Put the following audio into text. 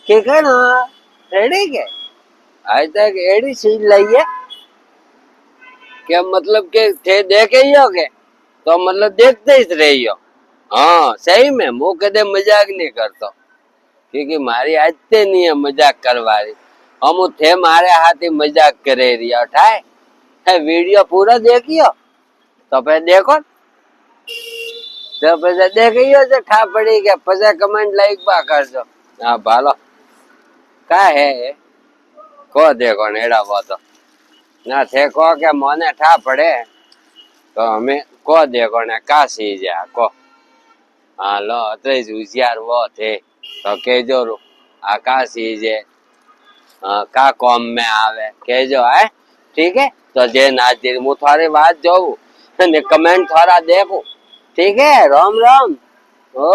કે કણો રેડી કે आज तक एडी चीज लाई है कि मतलब के थे देखे ही हो के तो मतलब देखते ही रही हो। हाँ सही में मुंह कदे मजाक नहीं करतो क्योंकि मारी आजते नहीं है मजाक करवारी हम थे मारे हाथी मजाक करे रिया ठाए है वीडियो पूरा देखियो तो फिर देखो तो फिर देखियो तो ठा पड़ी के पचा कमेंट लाइक बा कर दो। हाँ भालो का है को देखो नेड़ा वो तो ना थे को के मोने ठा पड़े तो हमें को देखो ने का सीज है को। हाँ लो अतरे होशियार वो थे तो केजो आकाशी जे का कॉम में आवे केजो है ठीक है। तो जे नाजिर मु थारी बात जोऊ ने कमेंट थारा देखू ठीक है। राम राम ओ।